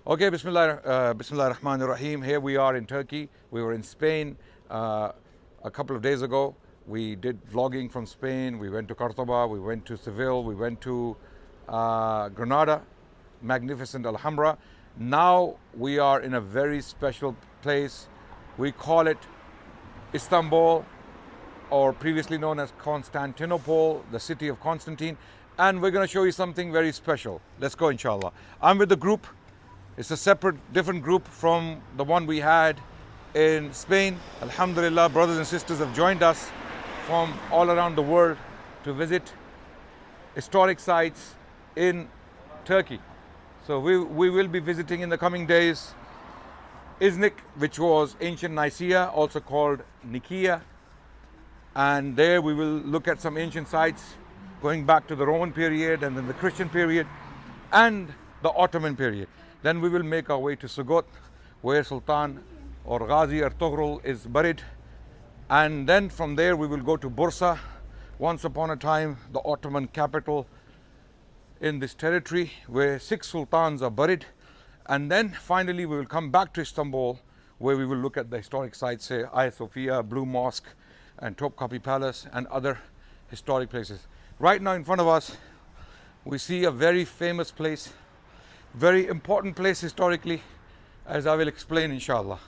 Okay, Bismillah Rahman Rahim. Here we are in Turkey. We were in Spain a couple of days ago. We did vlogging from Spain. We went to Cordoba, we went to Seville, we went to Granada, magnificent Alhambra. Now we are in a very special place. We call it Istanbul, or previously known as Constantinople, the city of Constantine. And we're going to show you something very special. Let's go, inshallah. I'm with the group. It's a separate, different group from the one we had in Spain. Alhamdulillah, brothers and sisters have joined us from all around the world to visit historic sites in Turkey. So we will be visiting in the coming days Iznik, which was ancient Nicaea, also called Nicaea. And there we will look at some ancient sites going back to the Roman period and then the Christian period and the Ottoman period. Then we will make our way to Sugot, where Sultan or Ghazi Ertugrul is buried. And then from there we will go to Bursa, once upon a time the Ottoman capital in this territory, where 6 sultans are buried. And then finally we will come back to Istanbul, where we will look at the historic sites, say Hagia Sophia, Blue Mosque and Topkapi Palace and other historic places. Right now in front of us we see a very famous place, very important place historically, as I will explain inshallah.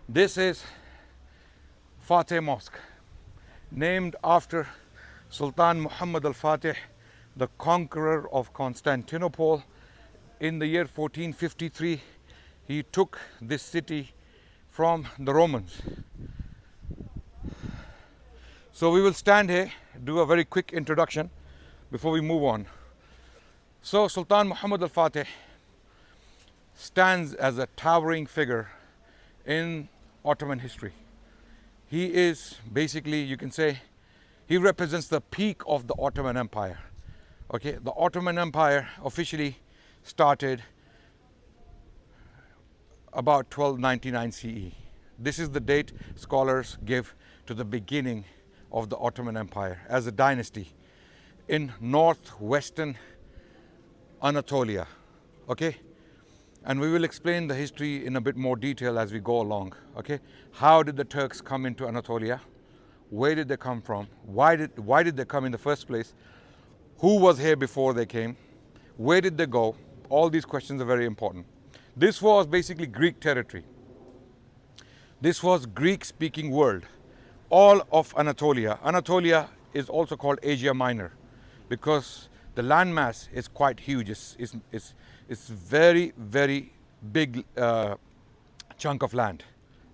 This is Fateh Mosque, named after Sultan Muhammad al-Fateh, the conqueror of Constantinople. In the year 1453, he took this city from the Romans. So we will stand here, do a very quick introduction before we move on. So Sultan Muhammad al-Fateh stands as a towering figure in Ottoman history. He is basically, you can say, he represents the peak of the Ottoman Empire. Okay, the Ottoman Empire officially started about 1299 CE. This is the date scholars give to the beginning of the Ottoman Empire as a dynasty in northwestern Anatolia. Okay, and we will explain the history in a bit more detail as we go along. Okay, how did the Turks come into Anatolia? Where did they come from? Why did they come in the first place? Who was here before they came? Where did they go? All these questions are very important. This was basically Greek territory. This was Greek-speaking world. All of Anatolia. Anatolia is also called Asia Minor because the landmass is quite huge. It's very, very big chunk of land.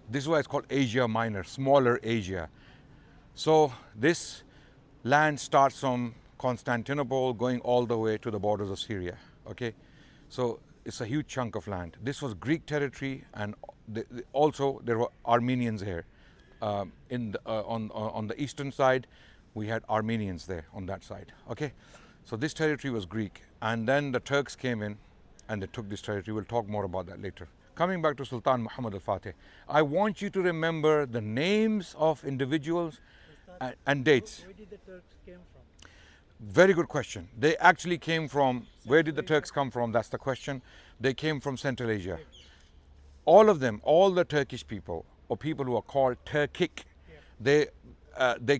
This is why it's called Asia Minor, smaller Asia. So this land starts from Constantinople going all the way to the borders of Syria. Okay, so it's a huge chunk of land. This was Greek territory, and also there were Armenians here. On the eastern side, we had Armenians there on that side. Okay, so this territory was Greek, and then the Turks came in and they took this territory. We'll talk more about that later. Coming back to Sultan Muhammad al-Fateh, I want you to remember the names of individuals and dates. Where did the Turks came from? Very good question. They actually came from, where did the Turks come from? That's the question. They came from Central Asia. All of them, all the Turkish people, or people who are called Turkic, they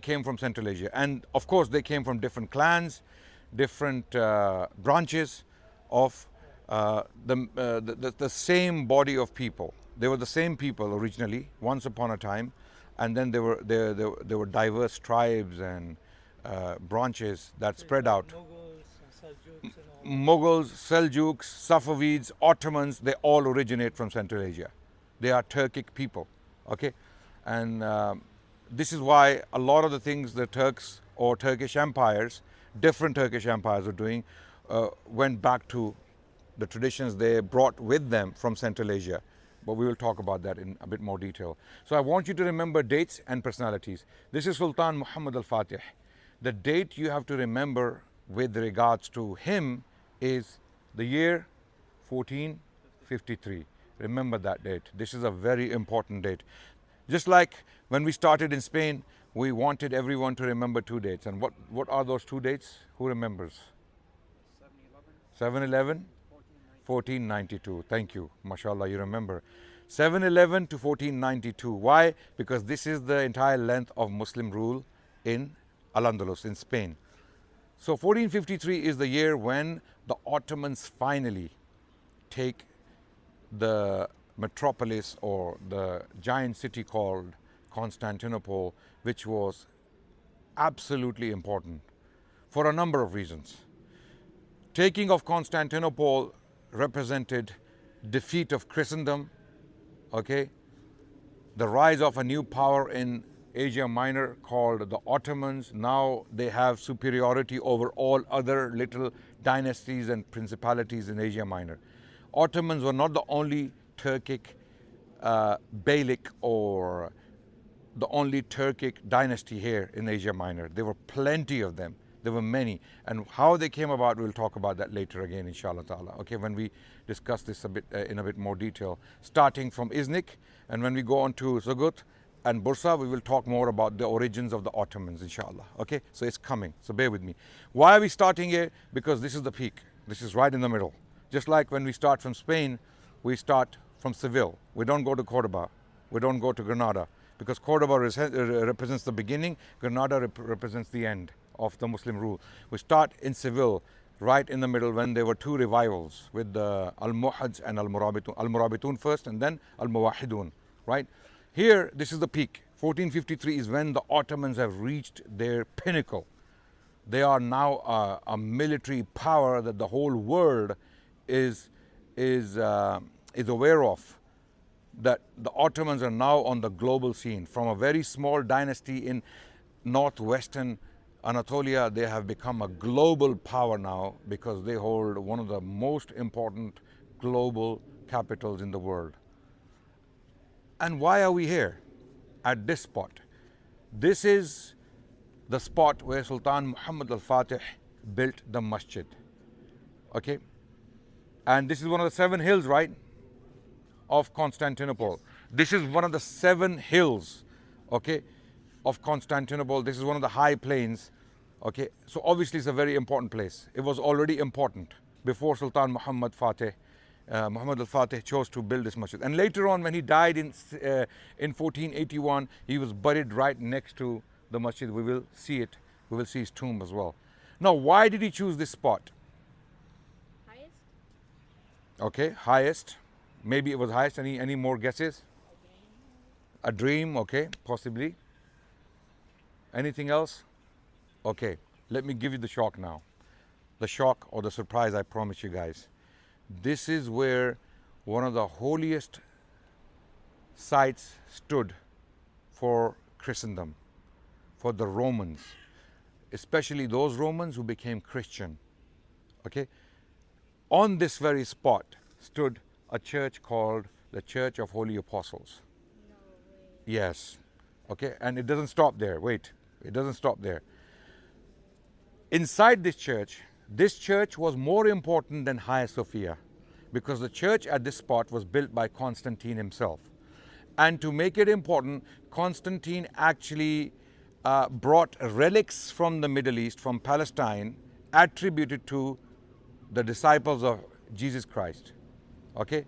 came from Central Asia. And of course they came from different clans, different branches of the same body of people. They were the same people originally, once upon a time, and then there were diverse tribes and branches that spread out. Mughals, Seljuks, Safavids, Ottomans, they all originate from Central Asia. They are Turkic people. Okay, and this is why a lot of the things the Turks or Turkish empires, different Turkish empires are doing, went back to the traditions they brought with them from Central Asia. But we will talk about that in a bit more detail. So I want you to remember dates and personalities. This is Sultan Muhammad al-Fateh. The date you have to remember with regards to him is the year 1453. Remember that date. This is a very important date. Just like when we started in Spain, we wanted everyone to remember 2 dates. And what are those 2 dates? Who remembers? 7/11, 14 1492. Thank you. MashaAllah, you remember. 711 to 1492. Why? Because this is the entire length of Muslim rule in Al-Andalus, in Spain. So 1453 is the year when the Ottomans finally take the metropolis, or the giant city called Constantinople, which was absolutely important for a number of reasons. Taking of Constantinople represented defeat of Christendom, okay, the rise of a new power in Asia Minor called the Ottomans. Now they have superiority over all other little dynasties and principalities in Asia Minor. Ottomans were not the only Turkic Beylik or the only Turkic dynasty here in Asia Minor. There were plenty of them. There were many. And how they came about, we'll talk about that later again, inshallah ta'ala. Okay, when we discuss this a bit in a bit more detail. Starting from Iznik, and when we go on to Zugut and Bursa, we will talk more about the origins of the Ottomans, inshallah. Okay, so it's coming. So bear with me. Why are we starting here? Because this is the peak. This is right in the middle. Just like when we start from Spain, we start from Seville. We don't go to Cordoba. We don't go to Granada. Because Cordoba represents the beginning, Granada represents the end of the Muslim rule. We start in Seville, right in the middle, when there were two revivals with the Al-Muhads and Al-Murabitun. Al-Murabitun first and then Al-Muwahidun, right? Here, this is the peak. 1453 is when the Ottomans have reached their pinnacle. They are now a military power that the whole world is aware of. That the Ottomans are now on the global scene. From a very small dynasty in northwestern Anatolia, they have become a global power now because they hold one of the most important global capitals in the world. And why are we here at this spot? This is the spot where Sultan Muhammad al-Fateh built the masjid. Okay? And this is one of the 7 hills, right, of Constantinople. This is one of the 7 hills, okay, of Constantinople. This is one of the high plains, okay. So obviously it's a very important place. It was already important before Sultan Muhammad Fateh, Muhammad al-Fateh chose to build this masjid. And later on, when he died in 1481, he was buried right next to the masjid. We will see it. We will see his tomb as well. Now, why did he choose this spot? Highest? Okay, highest. Maybe it was highest. Any more guesses? A dream, okay, possibly. Anything else? Okay, let me give you the shock now. The shock or the surprise, I promise you guys. This is where one of the holiest sites stood for Christendom, for the Romans, especially those Romans who became Christian. Okay, on this very spot stood a church called the Church of Holy Apostles. No way. Yes. Okay, and it doesn't stop there. Wait, it doesn't stop there. Inside this church was more important than Hagia Sophia, because the church at this spot was built by Constantine himself. And to make it important, Constantine actually brought relics from the Middle East, from Palestine, attributed to the disciples of Jesus Christ. Okay,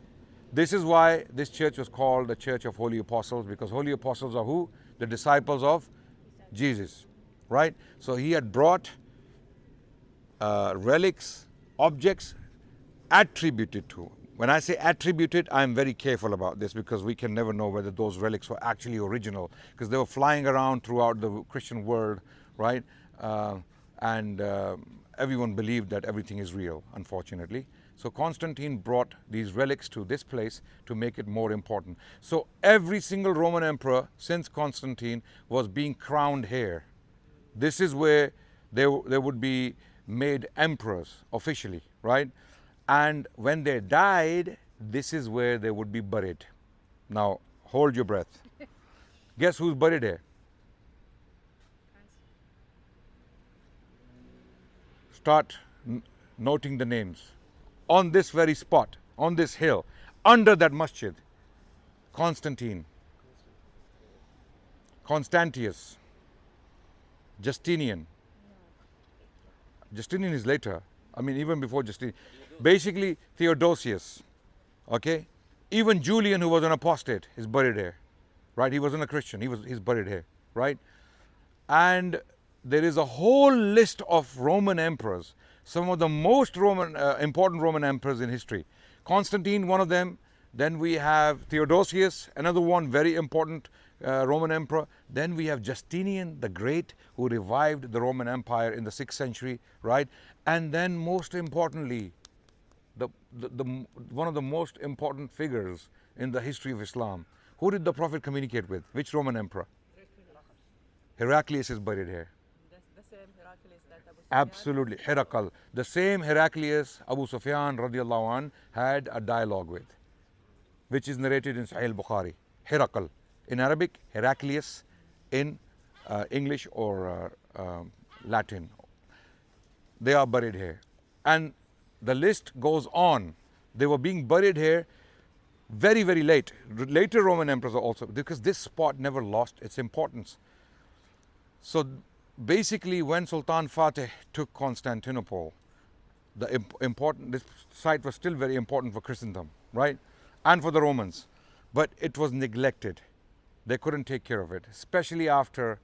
this is why this church was called the Church of Holy Apostles, because Holy Apostles are who? The disciples of Jesus, right? So he had brought relics, objects attributed to. When I say attributed, I'm very careful about this, because we can never know whether those relics were actually original, because they were flying around throughout the Christian world, right? Everyone believed that everything is real, unfortunately. So Constantine brought these relics to this place to make it more important. So every single Roman emperor since Constantine was being crowned here. This is where they would be made emperors officially, right? And when they died, this is where they would be buried. Now, hold your breath. Guess who's buried here? Start noting the names. On this very spot, on this hill, under that masjid, Constantine, Constantius, Justinian. Justinian is later. I mean, even before Justinian. Basically, Theodosius, okay? Even Julian, who was an apostate, is buried here, right? He wasn't a Christian, he's buried here, right? And there is a whole list of Roman emperors, some of the most important Roman emperors in history. Constantine, one of them. Then we have Theodosius, another one, very important Roman emperor. Then we have Justinian the Great, who revived the Roman Empire in the 6th century, right? And then most importantly, one of the most important figures in the history of Islam. Who did the Prophet communicate with? Which Roman emperor? Heraclius is buried here. That's the same Heraclius that Abu Sufyan. Absolutely, Herakal. The same Heraclius Abu Sufyan radiallahu an had a dialogue with, which is narrated in Sahih al-Bukhari. Herakal. In Arabic, Heraclius. In English or Latin. They are buried here. And the list goes on. They were being buried here very, very late. Later Roman emperors also, because this spot never lost its importance. So basically, when Sultan Fateh took Constantinople, this site was still very important for Christendom, right? And for the Romans. But it was neglected. They couldn't take care of it, especially after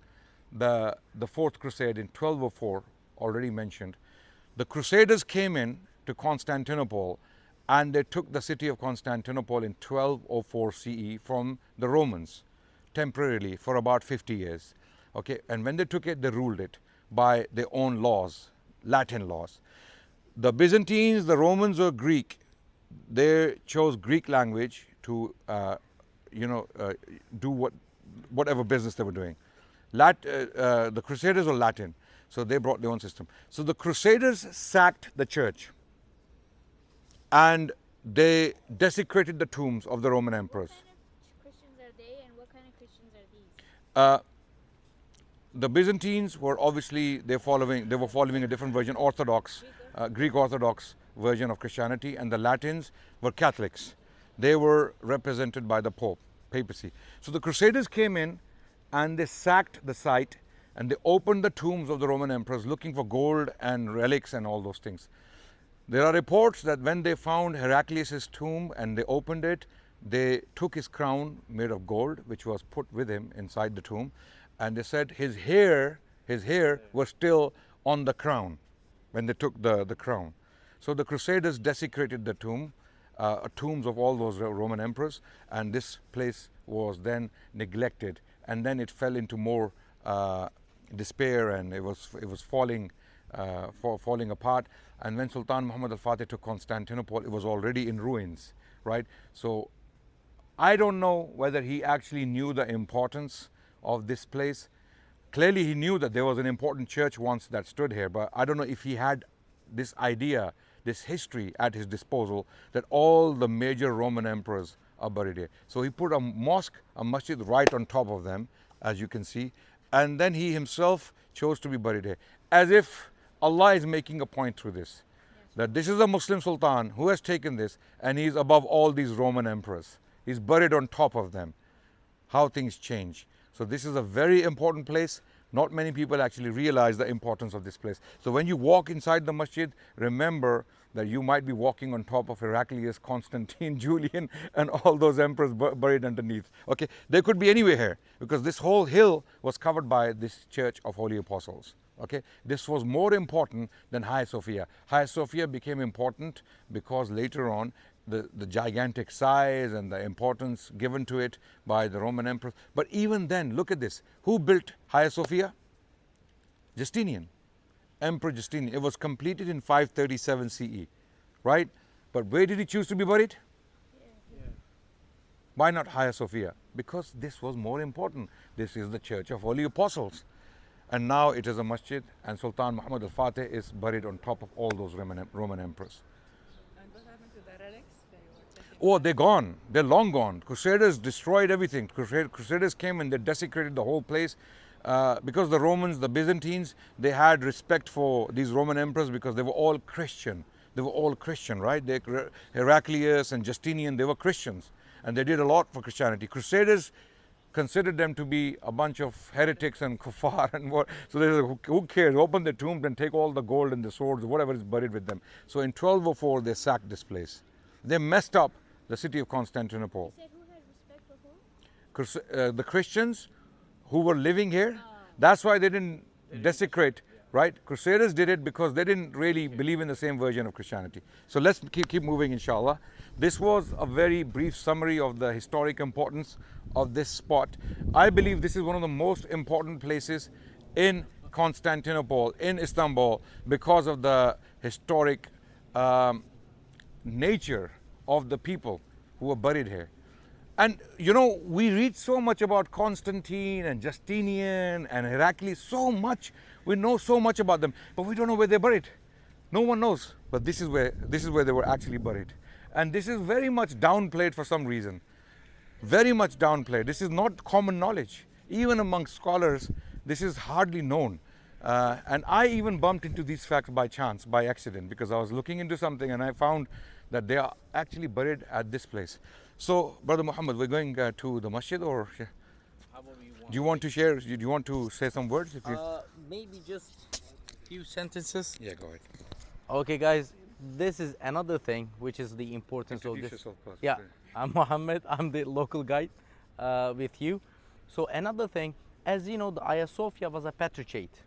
the Fourth Crusade in 1204, already mentioned. The Crusaders came in to Constantinople and they took the city of Constantinople in 1204 CE from the Romans temporarily for about 50 years. Okay, and when they took it, they ruled it by their own laws, Latin laws. The Byzantines, the Romans were Greek. They chose Greek language to, do whatever business they were doing. The Crusaders were Latin, so they brought their own system. So the Crusaders sacked the church and they desecrated the tombs of the Roman emperors. What kind of Christians are they, and what kind of Christians are these? The Byzantines were obviously they were following a different version, Orthodox, Greek Orthodox version of Christianity, and the Latins were Catholics. They were represented by the Pope, papacy. So the Crusaders came in and they sacked the site and they opened the tombs of the Roman emperors looking for gold and relics and all those things. There are reports that when they found Heraclius' tomb and they opened it, they took his crown made of gold, which was put with him inside the tomb, and they said his hair was still on the crown when they took the crown. So the Crusaders desecrated the tombs of all those Roman emperors, and this place was then neglected, and then it fell into more despair, and it was falling apart. And when Sultan Muhammad al-Fateh took Constantinople, it was already in ruins, right? So I don't know whether he actually knew the importance of this place. Clearly he knew that there was an important church once that stood here, but I don't know if he had this idea, this history at his disposal, that all the major Roman emperors are buried here. So he put a mosque, a masjid right on top of them, as you can see, and then he himself chose to be buried here, as if Allah is making a point through this, that this is a Muslim Sultan who has taken this and he's above all these Roman emperors. He's buried on top of them. How things change. So this is a very important place. Not many people actually realize the importance of this place. So when you walk inside the masjid, remember that you might be walking on top of Heraclius, Constantine, Julian, and all those emperors buried underneath. Okay, they could be anywhere here because this whole hill was covered by this Church of Holy Apostles. Okay, this was more important than Hagia Sophia. Hagia Sophia became important because later on the gigantic size and the importance given to it by the Roman emperors. But even then, look at this. Who built Hagia Sophia? Justinian, Emperor Justinian. It was completed in 537 CE, right? But where did he choose to be buried? Why not Hagia Sophia? Because this was more important. This is the Church of Holy Apostles. And now it is a masjid, and Sultan Muhammad al-Fateh is buried on top of all those Roman emperors. And what happened to the relics that you were taking? Oh, they're gone. They're long gone. Crusaders destroyed everything. Crusaders came and they desecrated the whole place. Because the Romans, the Byzantines, they had respect for these Roman emperors because they were all Christian. They were all Christian, right? Heraclius and Justinian, they were Christians. And they did a lot for Christianity. Crusaders considered them to be a bunch of heretics and kuffar and what. So they said, who cares? Open the tombs and take all the gold and the swords, whatever is buried with them. So in 1204, they sacked this place. They messed up the city of Constantinople. You said who had respect for who? The Christians who were living here, that's why they didn't desecrate, right? Crusaders did it because they didn't really believe in the same version of Christianity. So let's keep moving, inshallah. This was a very brief summary of the historic importance of this spot. I believe this is one of the most important places in Constantinople, in Istanbul, because of the historic nature of the people who were buried here. And you know, we read so much about Constantine and Justinian and Heraclius, so much. We know so much about them, but we don't know where they're buried. No one knows, but this is where they were actually buried. And this is very much downplayed for some reason. Very much downplayed. This is not common knowledge. Even among scholars, this is hardly known. And I even bumped into these facts by chance, by accident, because I was looking into something and I found that they are actually buried at this place. So, Brother Muhammad, we're going to the masjid, or do you want to share? Do you want to say some words? If you... Maybe just a few sentences. Yeah, go ahead. Okay, guys, this is another thing which is the importance of Introduce this. yourself first. Yeah, I'm Mohammed. I'm the local guide with you. So another thing, as you know, the Hagia Sophia was a patriarchate,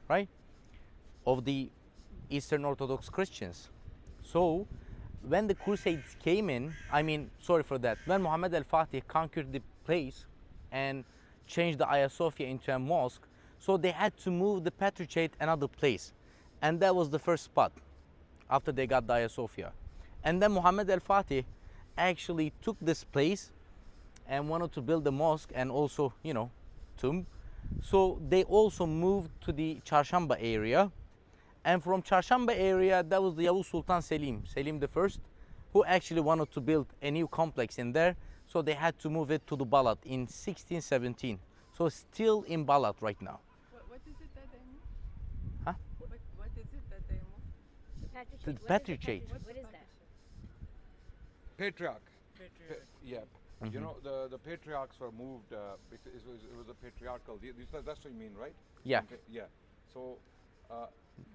right, of the Eastern Orthodox Christians. So when the Crusades came in, when Muhammad al-Fateh conquered the place and changed the Hagia Sophia into a mosque, so they had to move the patriarchate another place. And that was the first spot after they got the Hagia Sophia. And then Muhammad al-Fateh actually took this place and wanted to build a mosque and also, you know, tomb. So they also moved to the Çarşamba area. And from Çarşamba area, that was the Sultan Selim I, who actually wanted to build a new complex in there. So they had to move it to the Balat in 1617. So still in Balat right now. What is it that they move? Huh? What is it that they move? The patriarchate. What is that? Patriarch. Patriarch. Yeah. You know, the patriarchs were moved, it was a patriarchal, that's what you mean, right? Yeah. Okay, yeah. So,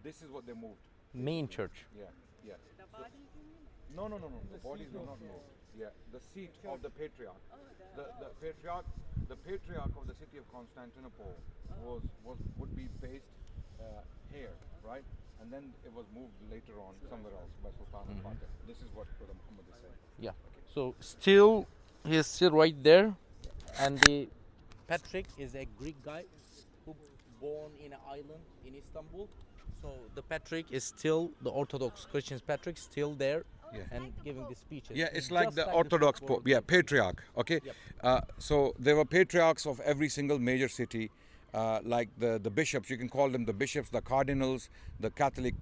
this is what they moved. Main church. Yeah, yeah. The bodies you mean? No, the bodies were not moved. Yeah, the seat of the patriarch. The patriarch of the city of Constantinople would be based here, right? And then it was moved later on somewhere else by Sultan Fateh. This is what Brother Muhammad is saying. Yeah. So still, he's still right there. And the Patrick is a Greek guy who born in an island in Istanbul. So the Patrick is still the Orthodox Christians. Patrick still there and giving the speeches. Yeah, it's like Just the Orthodox Pope. Pope. Yeah, patriarch. Okay. Yep. So there were patriarchs of every single major city, like the bishops. You can call them the bishops, the cardinals, the Catholic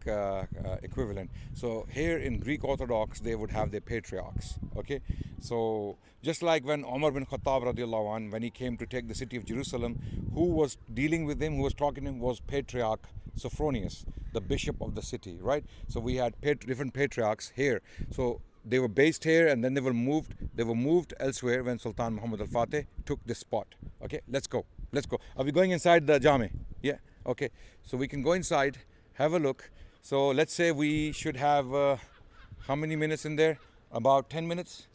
equivalent. So here in Greek Orthodox, they would have their patriarchs. Okay. So just like when Umar bin Khattab radiallahu anh, when he came to take the city of Jerusalem, who was dealing with him, who was talking to him, was Patriarch Sophronius, the bishop of the city, right? So we had different patriarchs here. So they were based here, and then they were moved elsewhere when Sultan Muhammad al-Fateh took this spot. Okay, let's go. Are we going inside the Jami? Yeah, okay. So we can go inside, have a look. So let's say we should have, how many minutes in there? About 10 minutes?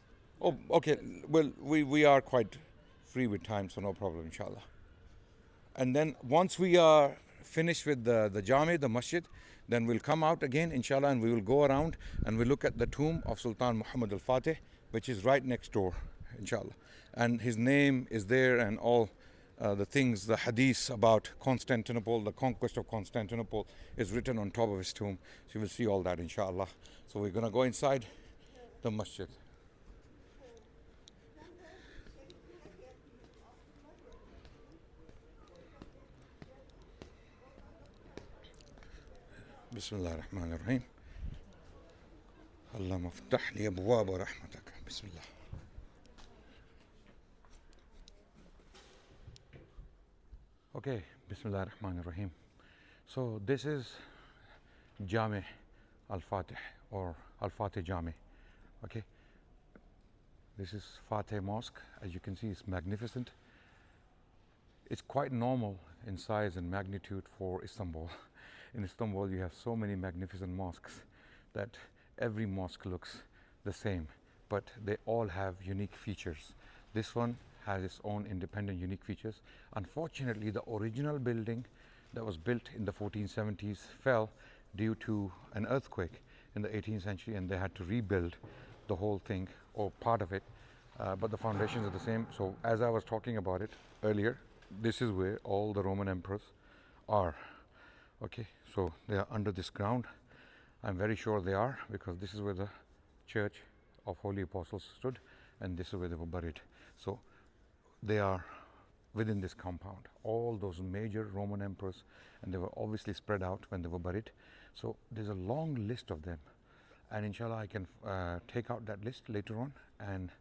Oh, okay. Well, we are quite free with time, so no problem, inshallah. And then once we are finished with the Jami, the masjid, then we'll come out again, inshallah, and we will go around and we'll look at the tomb of Sultan Muhammad al-Fateh, which is right next door, inshallah. And his name is there, and all the things, the hadiths about Constantinople, the conquest of Constantinople is written on top of his tomb. So you will see all that, inshallah. So we're going to go inside the masjid. بسم الله الرحمن الرحيم اللهم افتح لي أبواب رحمتك بسم الله. Okay, Bismillah ar-Rahman ar-Rahim. So this is Jami al-Fateh, or al-Fateh Jami. Okay, this is Fateh Mosque. As you can see, it's magnificent. It's quite normal in size and magnitude for Istanbul. In Istanbul, you have so many magnificent mosques that every mosque looks the same, but they all have unique features. This one has its own independent unique features. Unfortunately, the original building that was built in the 1470s fell due to an earthquake in the 18th century, and they had to rebuild the whole thing or part of it, but the foundations are the same. So as I was talking about it earlier, this is where all the Roman emperors are. Okay, so they are under this ground. I'm very sure they are, because this is where the Church of Holy Apostles stood, and this is where they were buried. So they are within this compound, all those major Roman emperors, and they were obviously spread out when they were buried. So there's a long list of them, and inshallah I can take out that list later on and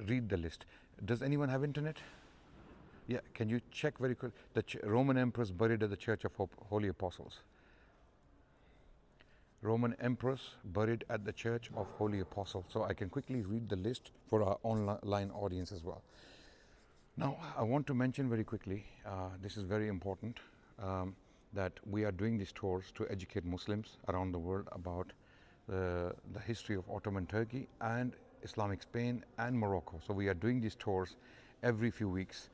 read the list. Does anyone have internet? Yeah, can you check very quick the Roman emperors buried at the Church of Holy Apostles? Roman emperors buried at the Church of Holy Apostles. So I can quickly read the list for our online audience as well. Now, I want to mention very quickly, this is very important, that we are doing these tours to educate Muslims around the world about the history of Ottoman Turkey and Islamic Spain and Morocco. So we are doing these tours every few weeks.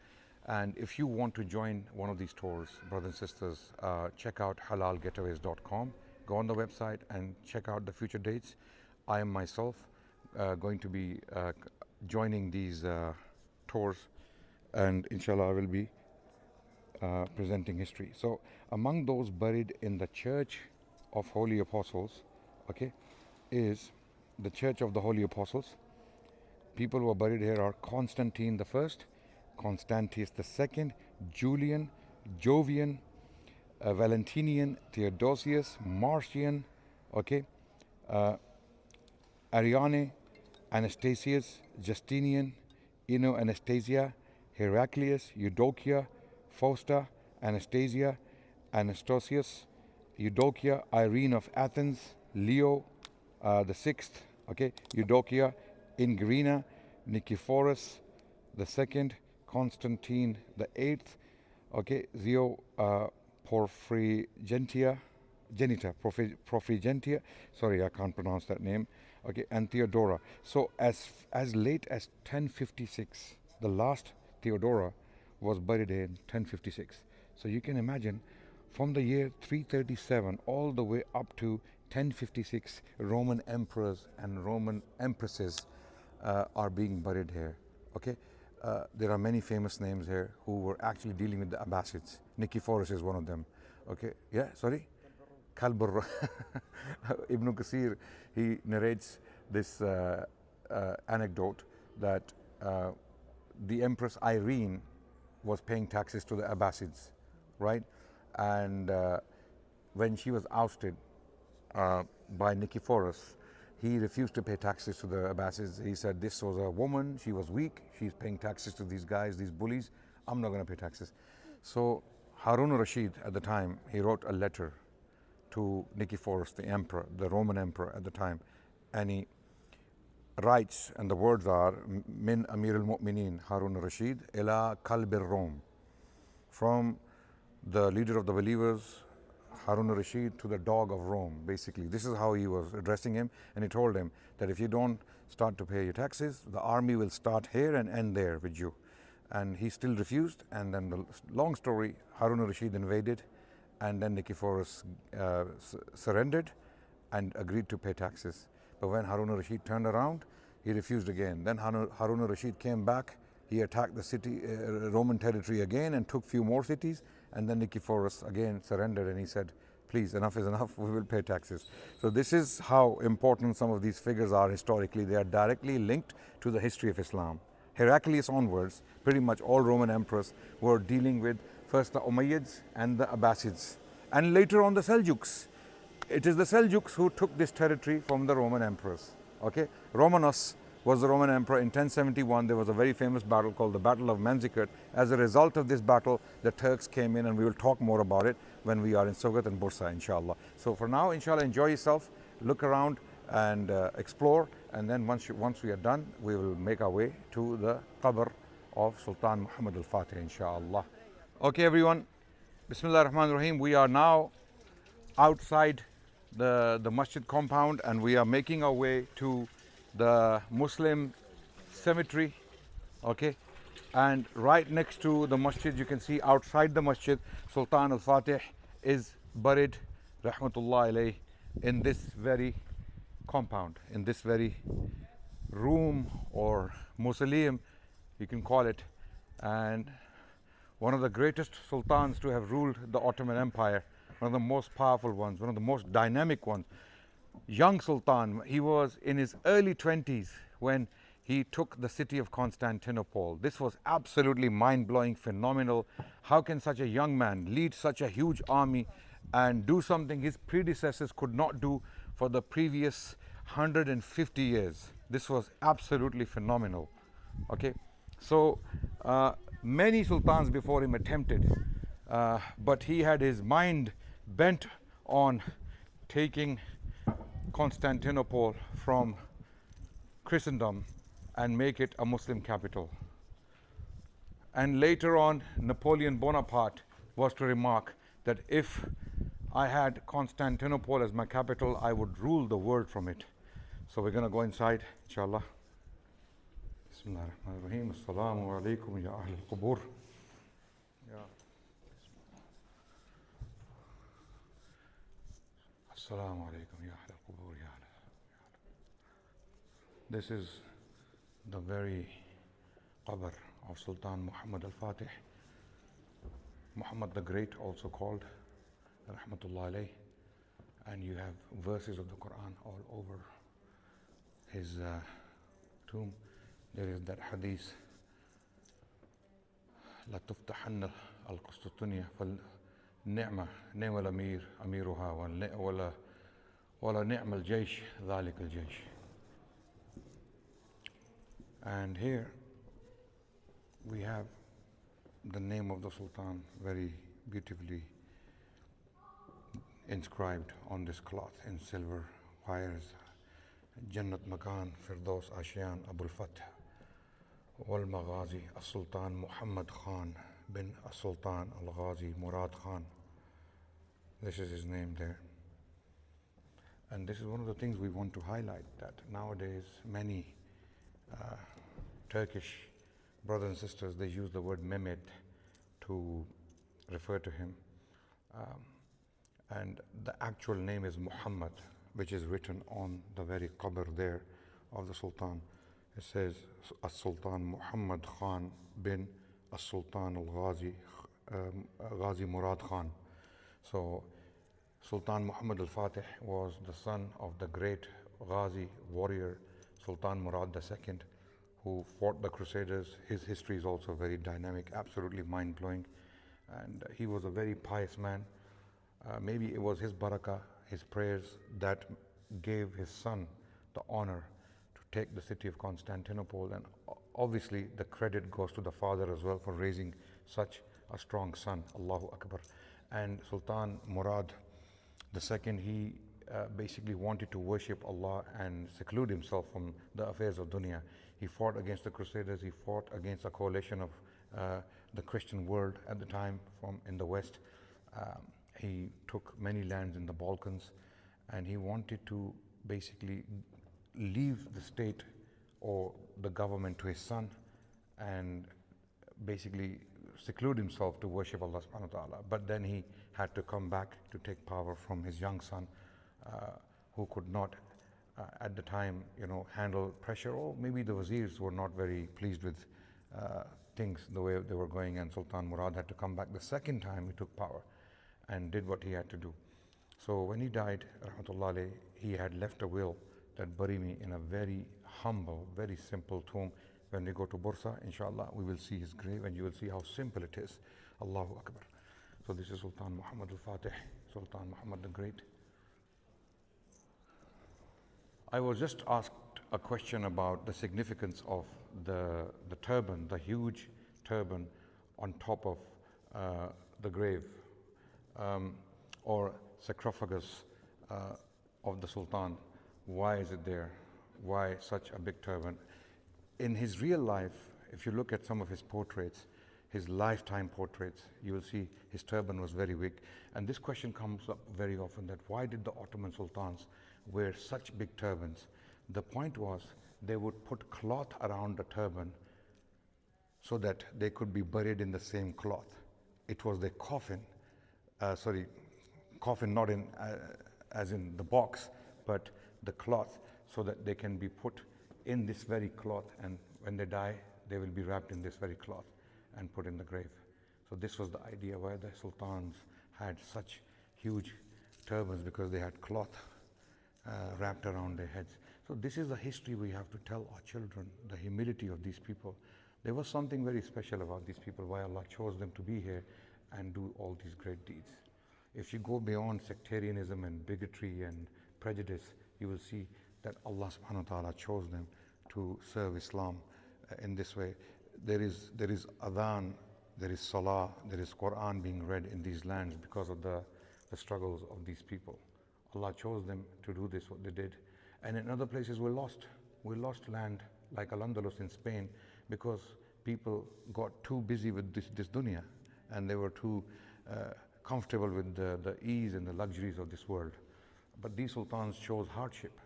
And if you want to join one of these tours, brothers and sisters, check out halalgetaways.com. Go on the website and check out the future dates. I am myself going to be joining these tours, and inshallah I will be presenting history. So among those buried in the Church of Holy Apostles, okay, is the Church of the Holy Apostles. People who are buried here are Constantine the First, Constantius the Second, Julian, Jovian, Valentinian, Theodosius, Marcian, okay, Ariane, Anastasius, Justinian, Ino Anastasia, Heraclius, Eudokia, Fausta, Anastasia, Anastasius, Eudokia, Irene of Athens, Leo the Sixth, okay, Eudokia, Ingrina, Nicephorus the Second, Constantine the Eighth, okay, Zio Porphyrogenita, sorry, I can't pronounce that name, okay, and Theodora. So as late as 1056, the last Theodora was buried in 1056. So you can imagine, from the year 337 all the way up to 1056, Roman emperors and Roman empresses are being buried here, okay. There are many famous names here who were actually dealing with the Abbasids. Nicephorus is one of them. Okay, yeah, sorry? Kalbur. Ibn Qasir, he narrates this anecdote that the Empress Irene was paying taxes to the Abbasids, right? And when she was ousted by Nicephorus, he refused to pay taxes to the Abbasids. He said, this was a woman, she was weak, she's paying taxes to these guys, these bullies, I'm not going to pay taxes. So Harun al-Rashid at the time, he wrote a letter to Nicephorus, the emperor, the Roman emperor at the time, and he writes, and the words are, Min Amir al-Mu'minin Harun al-Rashid ila Kalbir Rome, from the leader of the believers, Harun al-Rashid, to the dog of Rome, basically. This is how he was addressing him, and he told him that if you don't start to pay your taxes, the army will start here and end there with you. And he still refused, and then the long story, Harun al-Rashid invaded, and then Nicephorus surrendered and agreed to pay taxes. But when Harun al-Rashid turned around, he refused again. Then Harun al-Rashid came back, he attacked the city, Roman territory again, and took few more cities. And then Nicephorus again surrendered, and he said, please, enough is enough, we will pay taxes. So this is how important some of these figures are historically. They are directly linked to the history of Islam. Heraclius onwards, pretty much all Roman emperors were dealing with first the Umayyads and the Abbasids, and later on the Seljuks. It is the Seljuks who took this territory from the Roman emperors. Okay, Romanos was the Roman emperor. In 1071, there was a very famous battle called the Battle of Manzikert. As a result of this battle, the Turks came in, and we will talk more about it when we are in Sogat and Bursa, inshallah. So for now, inshallah, enjoy yourself, look around and explore, and then once we are done, we will make our way to the qabr of Sultan Muhammad al-Fateh, inshallah. Okay, everyone. Bismillah ar-Rahman ar-Rahim. We are now outside the masjid compound and we are making our way to the Muslim cemetery. Okay, and right next to the masjid, you can see outside the masjid, Sultan al-Fateh is buried, rahmatullah alayh, in this very compound, in this very room or mausoleum, you can call it. And one of the greatest sultans to have ruled the Ottoman Empire, one of the most powerful ones, one of the most dynamic ones. Young sultan, he was in his early 20s when he took the city of Constantinople. This was absolutely mind-blowing, phenomenal. How can such a young man lead such a huge army and do something his predecessors could not do for the previous 150 years? This was absolutely phenomenal. Okay, so many sultans before him attempted, but he had his mind bent on taking Constantinople from Christendom and make it a Muslim capital. And later on, Napoleon Bonaparte was to remark that if I had Constantinople as my capital, I would rule the world from it. So we're going to go inside, inshallah. Bismillah ar-Rahman ar-Rahim. Assalamu alaikum ya Ahl al-Qubur. Assalamu alaikum ya Ahl al-Qubur. This is the very qabr of Sultan Muhammad al-Fateh, Muhammad the Great, also called, rahmatullah alayh. And you have verses of the Quran all over his tomb. There is that hadith, لا تفتحن القسطنطينية فالنعمة نعم الأمير أميرها ولا نعم الجيش ذلك الجيش. And here we have the name of the Sultan very beautifully inscribed on this cloth in silver wires. Jannat Makan Firdaus Ashiyan Abul Fateh wal Maghazi Sultan Muhammad Khan bin Sultan Al Ghazi Murad Khan. This is his name there. And this is one of the things we want to highlight, that nowadays many Turkish brothers and sisters, they use the word Mehmet to refer to him. And the actual name is Muhammad, which is written on the very qabr there of the Sultan. It says, As-Sultan Muhammad Khan bin As-Sultan Al-Ghazi, Ghazi Murad Khan. So, Sultan Muhammad al-Fateh was the son of the great Ghazi warrior, Sultan Murad II, who fought the Crusaders. His history is also very dynamic, absolutely mind-blowing. And he was a very pious man. Maybe it was his barakah, his prayers, that gave his son the honor to take the city of Constantinople. And obviously the credit goes to the father as well for raising such a strong son. Allahu Akbar. And Sultan Murad II, he basically wanted to worship Allah and seclude himself from the affairs of dunya. He fought against the Crusaders, he fought against a coalition of the Christian world at the time from in the West. He took many lands in the Balkans, and he wanted to basically leave the state or the government to his son and basically seclude himself to worship Allah subhanahu wa ta'ala. But then he had to come back to take power from his young son, who could not at the time, handle pressure, or maybe the wazirs were not very pleased with things the way they were going, and Sultan Murad had to come back the second time he took power and did what he had to do. So when he died, rahmatullah alayh, he had left a will that bury me in a very humble, very simple tomb. When we go to Bursa, inshallah, we will see his grave and you will see how simple it is. Allahu Akbar. So this is Sultan Muhammad al-Fateh, Sultan Muhammad the Great. I was just asked a question about the significance of the turban, the huge turban on top of the grave, or sarcophagus of the Sultan. Why is it there? Why such a big turban? In his real life, if you look at some of his portraits, his lifetime portraits, you will see his turban was very big. And this question comes up very often, that why did the Ottoman sultans wear such big turbans? The point was they would put cloth around the turban so that they could be buried in the same cloth. It was their coffin, coffin not in as in the box, but the cloth, so that they can be put in this very cloth, and when they die, they will be wrapped in this very cloth and put in the grave. So this was the idea why the sultans had such huge turbans, because they had cloth wrapped around their heads. So this is the history we have to tell our children, the humility of these people. There was something very special about these people, why Allah chose them to be here and do all these great deeds. If you go beyond sectarianism and bigotry and prejudice, you will see that Allah subhanahu wa ta'ala chose them to serve Islam in this way. There is adhan, there is salah, there is Quran being read in these lands because of the struggles of these people. Allah chose them to do this, what they did. And in other places we lost land, like Al-Andalus in Spain, because people got too busy with this dunya, and they were too comfortable with the ease and the luxuries of this world. But these sultans chose hardship.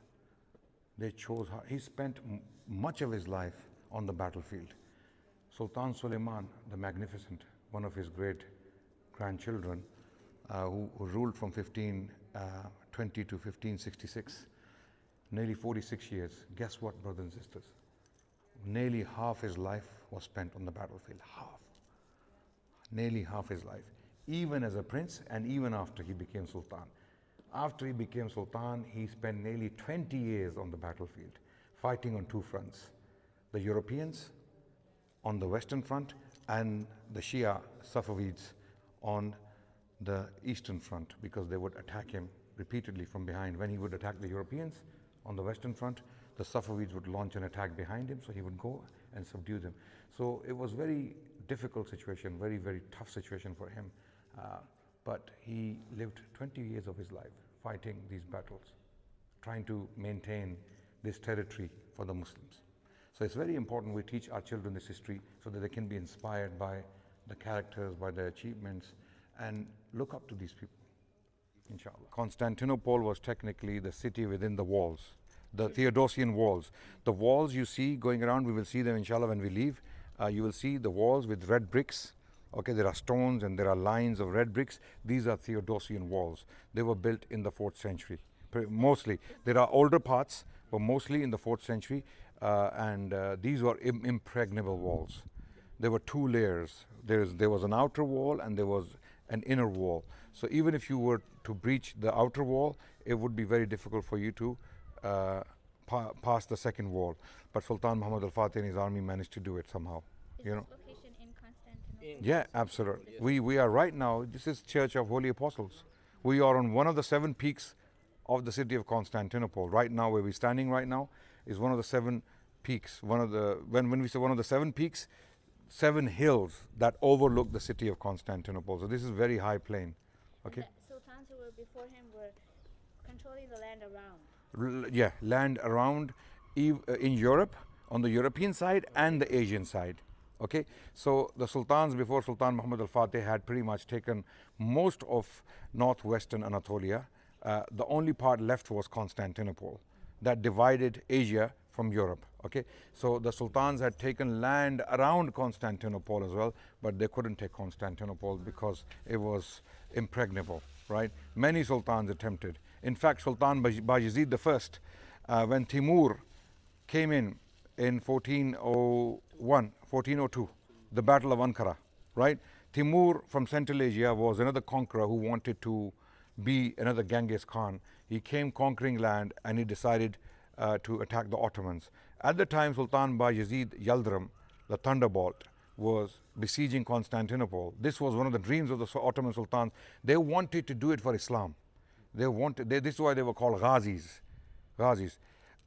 They chose he spent much of his life on the battlefield. Sultan Suleiman the Magnificent, one of his great grandchildren, who ruled from 1520 to 1566, nearly 46 years. Guess what, brothers and sisters? Nearly half his life was spent on the battlefield. Half. Nearly half his life. Even as a prince, and even after he became sultan. After he became sultan, he spent nearly 20 years on the battlefield, fighting on two fronts. The Europeans on the western front, and the Shia Safavids on the eastern front, because they would attack him repeatedly from behind. When he would attack the Europeans on the western front, the Safavids would launch an attack behind him, so he would go and subdue them. So it was very difficult situation, very, very tough situation for him. But he lived 20 years of his life fighting these battles, trying to maintain this territory for the Muslims. So it's very important we teach our children this history so that they can be inspired by the characters, by their achievements, and look up to these people, inshallah. Constantinople was technically the city within the walls, the Theodosian walls. The walls you see going around, we will see them inshallah when we leave. You will see the walls with red bricks. Okay, there are stones and there are lines of red bricks. These are Theodosian walls. They were built in the 4th century, mostly. There are older parts, but mostly in the 4th century. These were impregnable walls. There were two layers. There was an outer wall and there was an inner wall. So even if you were to breach the outer wall, it would be very difficult for you to pass the second wall. But Sultan Muhammad al-Fateh and his army managed to do it somehow. Is you this know. location in Constantinople? Yeah, absolutely. We are right now, this is Church of Holy Apostles. We are on one of the 7 peaks of the city of Constantinople. Right now, where we're standing right now, is one of the 7 peaks. When we say one of the 7 peaks, 7 hills that overlook the city of Constantinople. So this is very high plain. Okay. And the sultans who were before him were controlling the land around. Yeah, land around in Europe, on the European side and the Asian side. Okay, so the sultans before Sultan Muhammad al-Fateh had pretty much taken most of northwestern Anatolia. The only part left was Constantinople, that divided Asia from Europe. Okay, so the sultans had taken land around Constantinople as well, but they couldn't take Constantinople because it was impregnable, right? Many sultans attempted. In fact, Sultan Bayezid I, when Timur came in 1402, the Battle of Ankara, right? Timur from Central Asia was another conqueror who wanted to be another Genghis Khan. He came conquering land and he decided to attack the Ottomans. At the time, Sultan Bayezid Yildirim, the Thunderbolt, was besieging Constantinople. This was one of the dreams of the Ottoman sultans. They wanted to do it for Islam. This is why they were called Ghazis.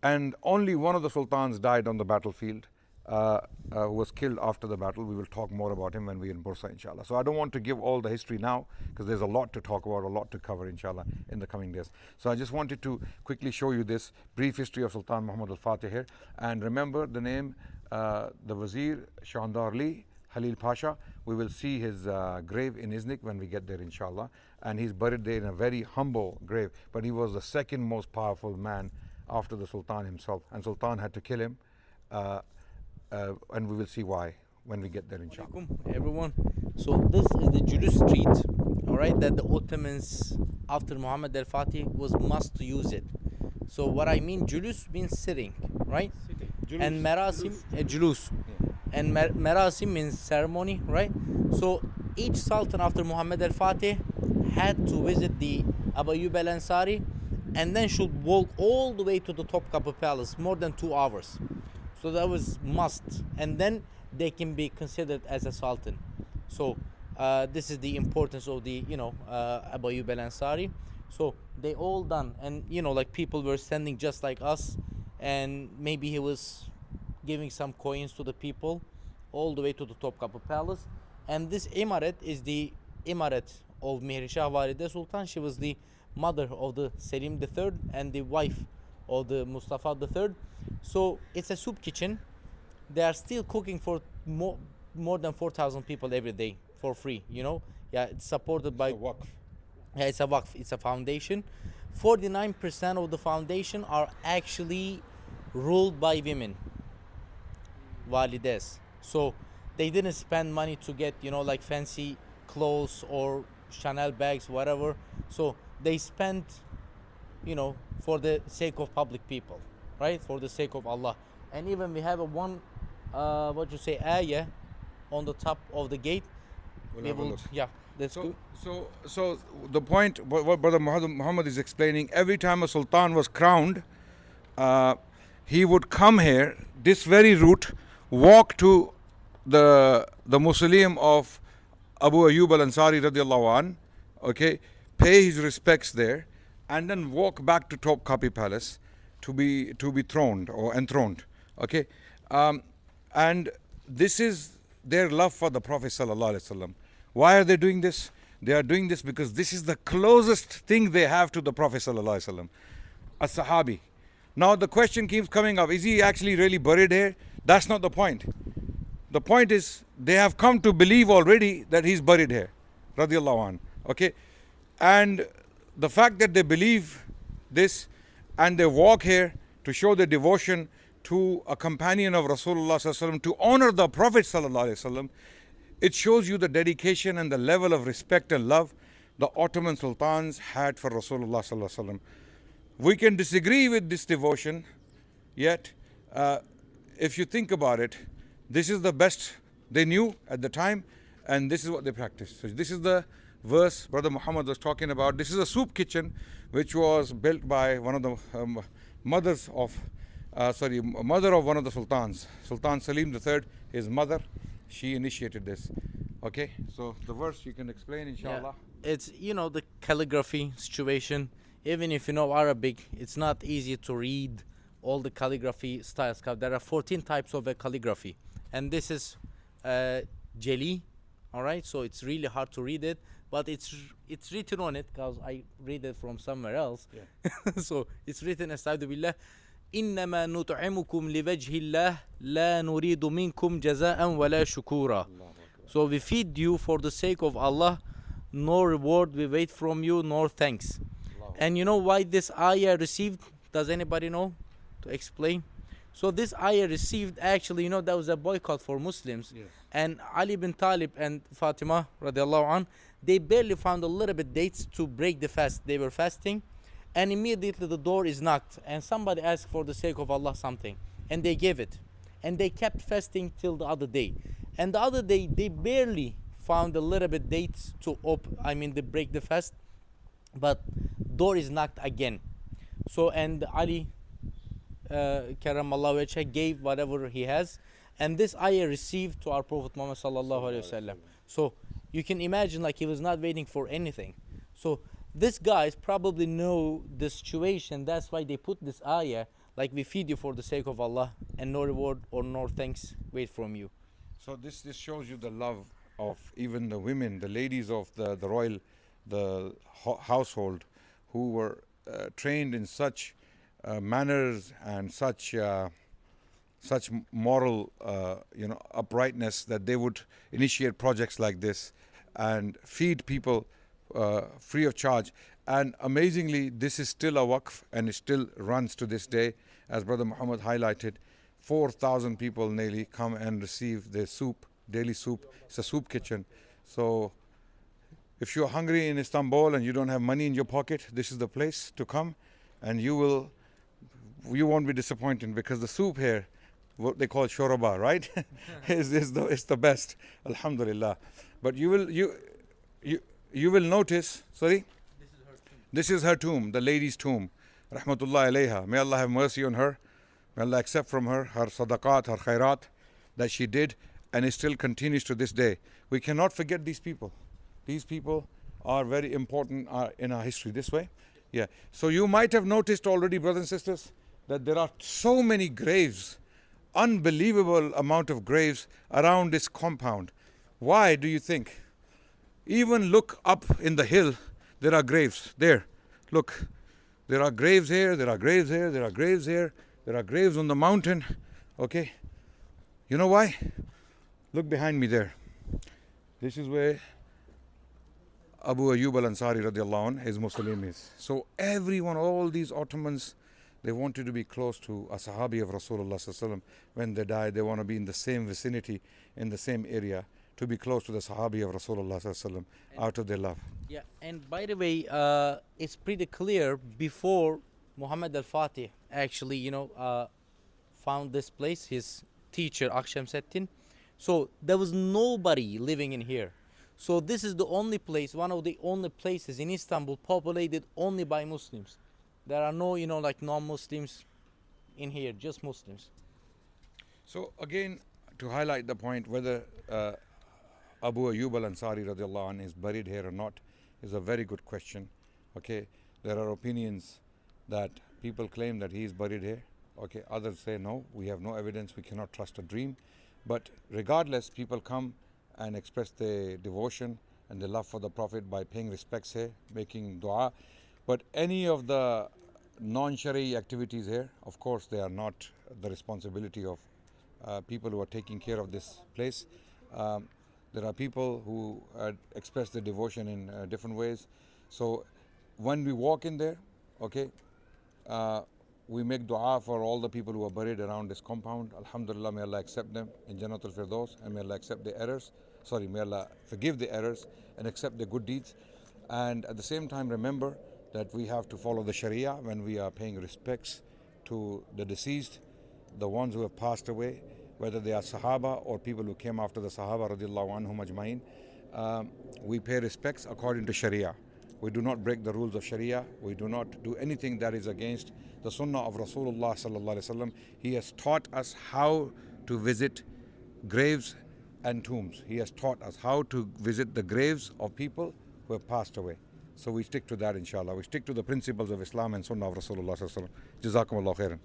And only one of the sultans died on the battlefield, who was killed after the battle. We will talk more about him when we're in Bursa, inshallah. So I don't want to give all the history now, because there's a lot to talk about, a lot to cover, inshallah, in the coming days. So I just wanted to quickly show you this brief history of Sultan Muhammad al-Fateh here. And remember the name the Wazir Shahandarli Halil Pasha. We will see his grave in Iznik when we get there, inshallah. And he's buried there in a very humble grave. But he was the second most powerful man after the Sultan himself. And Sultan had to kill him. And we will see why when we get there, inshallah. Alaikum, everyone. So this is the Julus Street, all right, that the Ottomans after Muhammad al-Fatih was must to use it. So what I mean, Julus means sitting, right? And Merasim, Julus. And Merasim means ceremony, right? So each sultan after Muhammad al-Fatih had to visit the Abu Ayyub al-Ansari and then should walk all the way to the Topkapı Palace, more than 2 hours. So that was must. And then they can be considered as a sultan. So this is the importance of the, Abu Ayyub al-Ansari. So they all done, and like people were standing just like us, and maybe he was giving some coins to the people all the way to the Topkapı Palace. And this Imaret is the Imaret of Mihri Shah Valide Sultan. She was the mother of the Selim III and the wife of the Mustafa III. So it's a soup kitchen. They are still cooking for more than 4,000 people every day for free, Yeah, it's supported by... Yeah, it's a waqf, it's a foundation. 49% of the foundation are actually ruled by women, walides. So they didn't spend money to get, like fancy clothes or Chanel bags, whatever. So they spent, for the sake of public people, right? For the sake of Allah. And even we have a one, ayah on the top of the gate. Yeah, that's good. So the point, what Brother Muhammad is explaining, every time a sultan was crowned, he would come here, this very route, walk to the mausoleum of Abu Ayyub al-Ansari radiallahu an, okay, pay his respects there, and then walk back to Topkapi Palace to be throned or enthroned, okay. And this is their love for the Prophet sallallahu alaihi wasallam. Why are they doing this? They are doing this because this is the closest thing they have to the Prophet sallallahu alaihi wasallam, a Sahabi. Now the question keeps coming up: is he actually really buried here? That's not the point. The point is they have come to believe already that he's buried here, radiallahu an. Okay, and the fact that they believe this and they walk here to show their devotion to a companion of Rasulullah sallallahu alaihi wasallam, to honor the Prophet sallallahu alaihi wasallam, it shows you the dedication and the level of respect and love the Ottoman sultans had for Rasulullah sallallahu alaihi wasallam. We can disagree with this devotion, yet if you think about it, this is the best they knew at the time, and this is what they practiced. So this is the verse Brother Muhammad was talking about. This is a soup kitchen which was built by one of the mother of one of the sultans, Sultan Selim III, his mother. She initiated this. Okay, so the verse you can explain, inshallah. Yeah, it's the calligraphy situation. Even if you know Arabic, it's not easy to read all the calligraphy styles. There are 14 types of calligraphy, and this is Jeli. All right, so it's really hard to read it, but it's written on it because I read it from somewhere else. Yeah. So it's written, Astagfirullah billah, إنما نطعمكم لوجه الله لا نريد منكم جزاء ولا شكورا. So we feed you for the sake of Allah, no reward we wait from you, nor thanks. And you know why this ayah received? Does anybody know? To explain. So this ayah received, actually, there was a boycott for Muslims. Yes. And Ali bin Talib and Fatima radiallahu an, they barely found a little bit dates to break the fast. They were fasting, and immediately the door is knocked, and somebody asked for the sake of Allah something, and they gave it. And they kept fasting till the other day. And the other day, they barely found a little bit dates to they break the fast, but door is knocked again. So, and Ali Karamallahu wajhah gave whatever he has, and this ayah received to our Prophet Muhammad sallallahu alaihi wasallam. So you can imagine, like, he was not waiting for anything. So these guys probably know the situation. That's why they put this ayah, like, we feed you for the sake of Allah, and no reward or no thanks wait from you. So this shows you the love of even the women, the ladies of the royal, the household, who were trained in such manners and such such moral, uprightness that they would initiate projects like this and feed people free of charge. And amazingly, this is still a waqf and it still runs to this day. As Brother Muhammad highlighted, 4,000 people nearly come and receive their soup, daily soup. It's a soup kitchen. So if you're hungry in Istanbul and you don't have money in your pocket, this is the place to come, and you won't be disappointed, because the soup here, what they call shoraba, right, is the best, alhamdulillah. But you will notice, sorry, this is her tomb, the lady's tomb, rahmatullah alayha. May Allah have mercy on her. May Allah accept from her sadaqat, her khairat that she did, and it still continues to this day. We cannot forget these people. These people are very important in our history. This way, yeah. So you might have noticed already, brothers and sisters, that there are so many graves, unbelievable amount of graves around this compound. Why do you think? Even look up in the hill, there are graves there. Look, there are graves here, there are graves here, there are graves here, there are graves on the mountain. Okay, you know why? Look behind me there. This is where Abu Ayub al-Ansari radiallahu anh, his mausoleum is. So everyone, all these Ottomans, they wanted to be close to a Sahabi of Rasulullah sallallahu alaihi wasallam. When they die, they want to be in the same vicinity, in the same area, to be close to the Sahabi of Rasulullah sallallahu alaihi wasallam, out of their love. Yeah, and by the way, it's pretty clear before Muhammad al-Fateh actually, found this place, his teacher Akşemseddin. So there was nobody living in here. So this is the only place, one of the only places in Istanbul populated only by Muslims. There are no, like non-Muslims in here, just Muslims. So again, to highlight the point, whether Abu Ayyub al-Ansari radiallahu anh is buried here or not is a very good question. Okay, there are opinions that people claim that he is buried here. Okay, others say no, we have no evidence, we cannot trust a dream. But regardless, people come and express their devotion and their love for the Prophet by paying respects here, making dua. But any of the non-Shari activities here, of course, they are not the responsibility of people who are taking care of this place. There are people who express their devotion in different ways. So when we walk in there, okay, we make dua for all the people who are buried around this compound. Alhamdulillah, may Allah accept them in Jannatul Firdaus, and may Allah accept their errors. Sorry, may Allah forgive the errors and accept their good deeds. And at the same time, remember that we have to follow the Sharia when we are paying respects to the deceased, the ones who have passed away, whether they are Sahaba or people who came after the Sahaba radiallahu anhum ajma'in. We pay respects according to Sharia. We do not break the rules of Sharia. We do not do anything that is against the Sunnah of Rasulullah sallallahu alaihi wasallam. He has taught us how to visit graves and tombs. He has taught us how to visit the graves of people who have passed away. So we stick to that, inshallah. We stick to the principles of Islam and Sunnah of Rasulullah sallallahu alaihi wasallam. Jazakumullah khairan.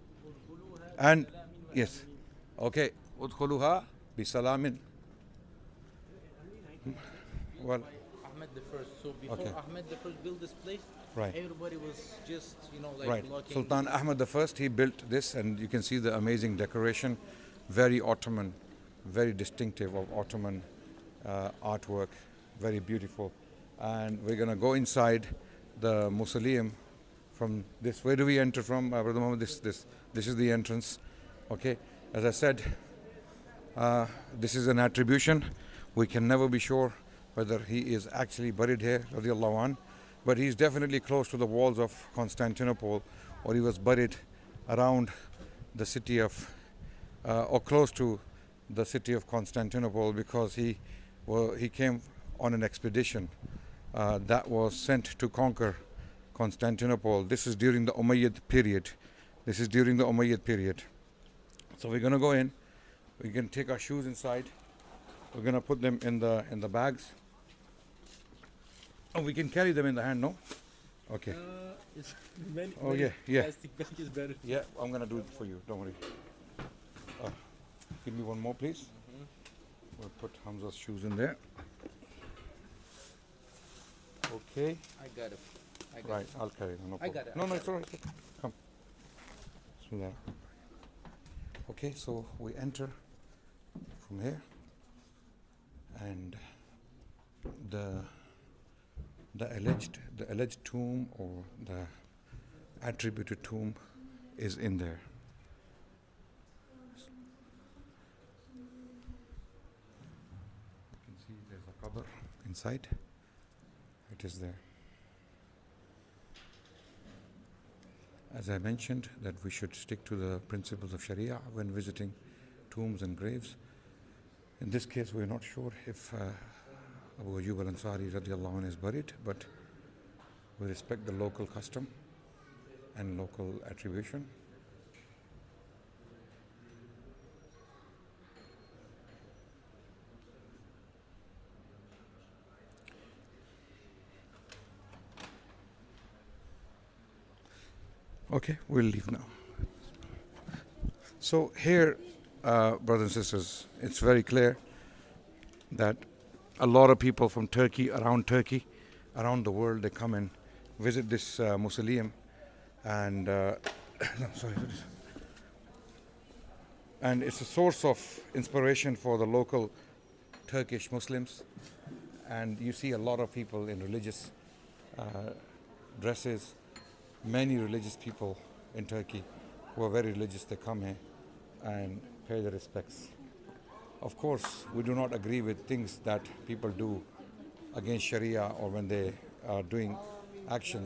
And yes, okay. Udkhuluha bi salamin. Well, Ahmed the First. So before okay. Ahmed the First built this place, Right. everybody was just, Right. blocking. Sultan Ahmed the First, he built this, and you can see the amazing decoration, very Ottoman, very distinctive of Ottoman artwork, very beautiful. And we're going to go inside the mausoleum from this. Where do we enter from, Brother Muhammad? This is the entrance. Okay, as I said, this is an attribution. We can never be sure whether he is actually buried here, radiallahu anh, but he's definitely close to the walls of Constantinople, or he was buried around the city of, or close to the city of Constantinople, because he came on an expedition that was sent to conquer Constantinople. This is during the Umayyad period. So we're going to go in. We can take our shoes inside. We're going to put them in the bags. Oh, we can carry them in the hand, no? Okay. It's Oh, yeah. Plastic bag is better. Yeah, I'm going to do it for you. Don't worry. Give me one more, please. We'll put Hamza's shoes in there. Okay. I got it. Right, I'll carry them. No I problem. got it. No, it's all right. Come. Bismillah. Okay, so we enter from here, and the alleged tomb, or the attributed tomb, is in there. You can see there's a cover inside. It is there. As I mentioned, that we should stick to the principles of Sharia when visiting tombs and graves. In this case, we're not sure if Abu Ayyub al-Ansari radiallahu anhu is buried, but we respect the local custom and local attribution. Okay, we'll leave now. So here, brothers and sisters, it's very clear that a lot of people from Turkey, around the world, they come and visit this mausoleum, and and it's a source of inspiration for the local Turkish Muslims. And you see a lot of people in religious dresses. Many religious people in Turkey who are very religious, they come here and pay their respects. Of course, we do not agree with things that people do against Sharia, or when they are doing actions